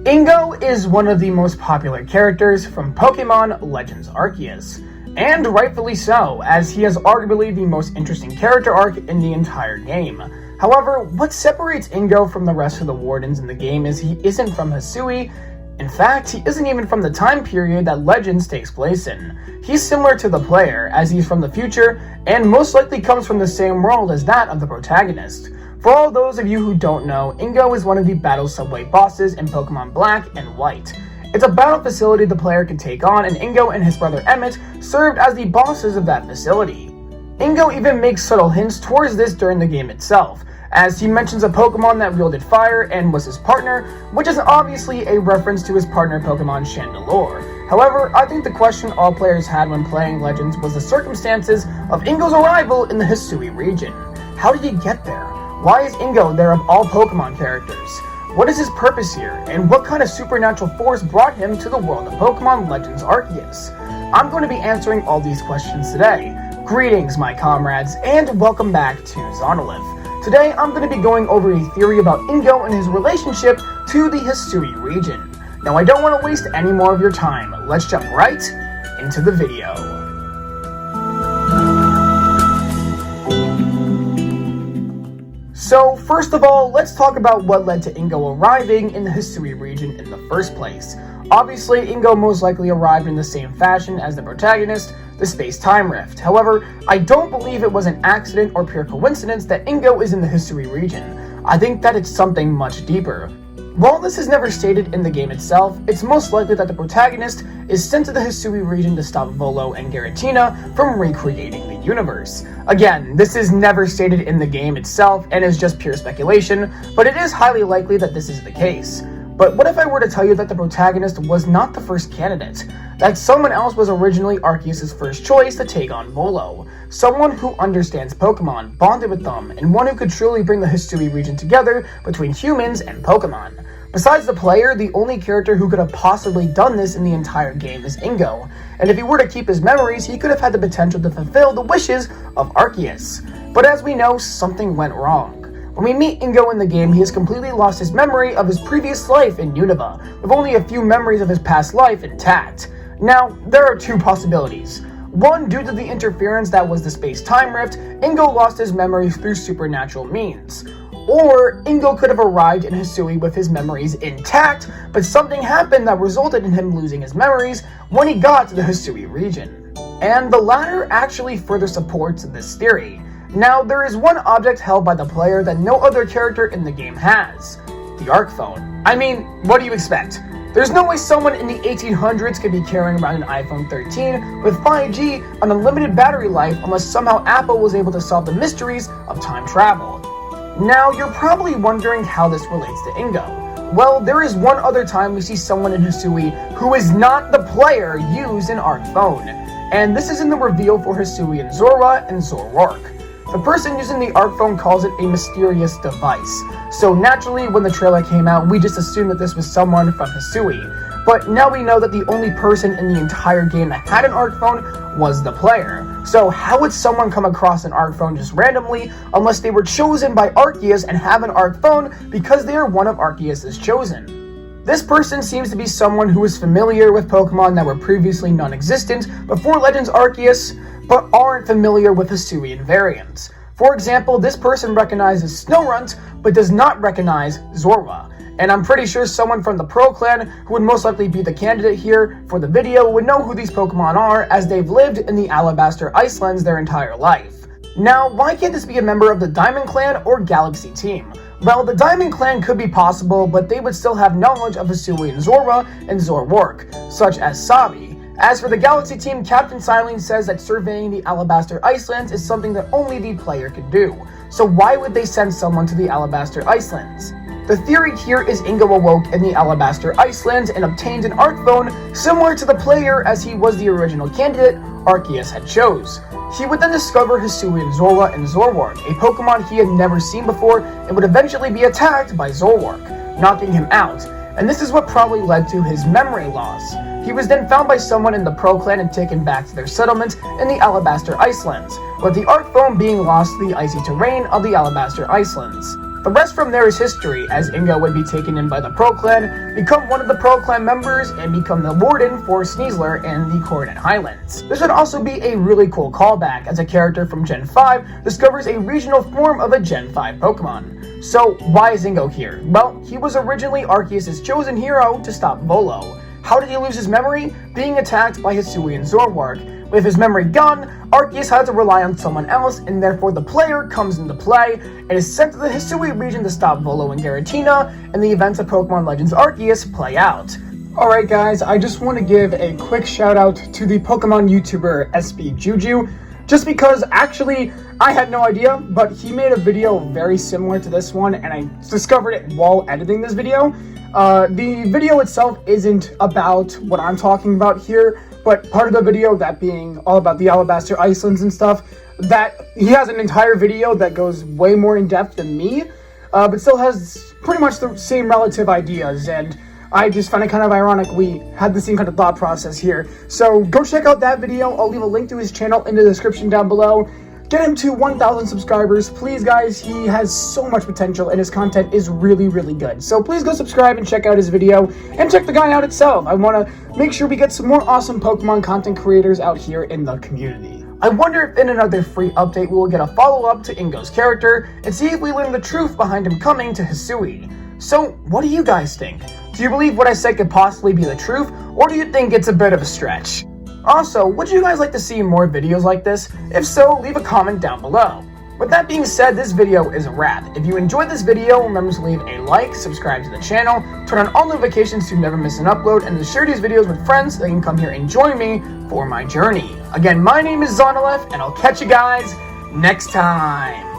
Ingo is one of the most popular characters from Pokemon Legends Arceus, and rightfully so, as he has arguably the most interesting character arc in the entire game. However, what separates Ingo from the rest of the Wardens in the game is he isn't from Hisui. In fact, he isn't even from the time period that Legends takes place in. He's similar to the player, as he's from the future, and most likely comes from the same world as that of the protagonist. For all those of you who don't know, Ingo is one of the battle subway bosses in Pokemon Black and White. It's a battle facility the player can take on, and Ingo and his brother Emmett served as the bosses of that facility. Ingo even makes subtle hints towards this during the game itself, as he mentions a Pokemon that wielded fire and was his partner, which is obviously a reference to his partner Pokemon Chandelure. However, I think the question all players had when playing Legends was the circumstances of Ingo's arrival in the Hisui region. How did he get there? Why is Ingo there of all Pokemon characters? What is his purpose here, and what kind of supernatural force brought him to the world of Pokemon Legends Arceus? I'm going to be answering all these questions today. Greetings, my comrades, and welcome back to Zanolith. Today, I'm going to be going over a theory about Ingo and his relationship to the Hisui region. Now, I don't want to waste any more of your time. Let's jump right into the video. So, first of all, let's talk about what led to Ingo arriving in the Hisui region in the first place. Obviously, Ingo most likely arrived in the same fashion as the protagonist, the space-time rift. However, I don't believe it was an accident or pure coincidence that Ingo is in the Hisui region. I think that it's something much deeper. While this is never stated in the game itself, it's most likely that the protagonist is sent to the Hisui region to stop Volo and Giratina from recreating the universe. Again, this is never stated in the game itself and is just pure speculation, but it is highly likely that this is the case. But what if I were to tell you that the protagonist was not the first candidate? That someone else was originally Arceus' first choice to take on Volo. Someone who understands Pokemon, bonded with them, and one who could truly bring the Hisui region together between humans and Pokemon. Besides the player, the only character who could have possibly done this in the entire game is Ingo. And if he were to keep his memories, he could have had the potential to fulfill the wishes of Arceus. But as we know, something went wrong. When we meet Ingo in the game, he has completely lost his memory of his previous life in Unova, with only a few memories of his past life intact. Now, there are two possibilities. One, due to the interference that was the space-time rift, Ingo lost his memories through supernatural means. Or, Ingo could have arrived in Hisui with his memories intact, but something happened that resulted in him losing his memories when he got to the Hisui region. And the latter actually further supports this theory. Now, there is one object held by the player that no other character in the game has. The Arc Phone. I mean, what do you expect? There's no way someone in the 1800s could be carrying around an iPhone 13 with 5G and unlimited battery life unless somehow Apple was able to solve the mysteries of time travel. Now, you're probably wondering how this relates to Ingo. Well, there is one other time we see someone in Hisui who is not the player use an Arc Phone. And this is in the reveal for Hisui and Zorua and Zoroark. The person using the Arc Phone calls it a mysterious device. So naturally, when the trailer came out, we just assumed that this was someone from Hisui. But now we know that the only person in the entire game that had an Arc Phone was the player. So how would someone come across an Arc Phone just randomly unless they were chosen by Arceus and have an Arc Phone because they are one of Arceus' chosen? This person seems to be someone who is familiar with Pokemon that were previously non-existent before Legends Arceus, but aren't familiar with Hisuian variants. For example, this person recognizes Snorunt, but does not recognize Zorua. And I'm pretty sure someone from the Pro Clan, who would most likely be the candidate here for the video, would know who these Pokemon are, as they've lived in the Alabaster Icelands their entire life. Now, why can't this be a member of the Diamond Clan or Galaxy Team? Well, the Diamond Clan could be possible, but they would still have knowledge of Hisui and Zorua and Zoroark, such as Sabi. As for the Galaxy Team, Captain Silene says that surveying the Alabaster Icelands is something that only the player can do. So why would they send someone to the Alabaster Icelands? The theory here is Ingo awoke in the Alabaster Icelands and obtained an Arc Phone similar to the player as he was the original candidate Arceus had chose. He would then discover Hisui and Zorua and Zoroark, a Pokemon he had never seen before, and would eventually be attacked by Zoroark, knocking him out. And this is what probably led to his memory loss. He was then found by someone in the Pro Clan and taken back to their settlement in the Alabaster Icelands, with the Arc Phone being lost to the icy terrain of the Alabaster Icelands. The rest from there is history, as Ingo would be taken in by the Pro Clan, become one of the Pro Clan members, and become the warden for Sneasler in the Coronet Highlands. This would also be a really cool callback, as a character from Gen 5 discovers a regional form of a Gen 5 Pokemon. So, why is Ingo here? Well, he was originally Arceus' chosen hero to stop Volo. How did he lose his memory? Being attacked by Hisui and Zorwark. With his memory gone, Arceus had to rely on someone else, and therefore the player comes into play and is sent to the Hisui region to stop Volo and Giratina, and the events of Pokemon Legends Arceus play out. Alright guys, I just want to give a quick shout out to the Pokemon YouTuber SB Juju, just because actually I had no idea, but he made a video very similar to this one, and I discovered it while editing this video. The video itself isn't about what I'm talking about here, but part of the video, that being all about the Alabaster Icelands and stuff, that he has an entire video that goes way more in depth than me, but still has pretty much the same relative ideas, and I just find it kind of ironic we had the same kind of thought process here. So go check out that video. I'll leave a link to his channel in the description down below. Get him to 1,000 subscribers, please guys. He has so much potential and his content is really, really good. So please go subscribe and check out his video and check the guy out itself. I want to make sure we get some more awesome Pokemon content creators out here in the community. I wonder if in another free update we will get a follow-up to Ingo's character and see if we learn the truth behind him coming to Hisui. So what do you guys think? Do you believe what I said could possibly be the truth, or do you think it's a bit of a stretch? Also, would you guys like to see more videos like this? If so, leave a comment down below. With that being said, this video is a wrap. If you enjoyed this video, remember to leave a like, subscribe to the channel, turn on all notifications to never miss an upload, and to share these videos with friends so they can come here and join me for my journey. Again, my name is Zanolith, and I'll catch you guys next time.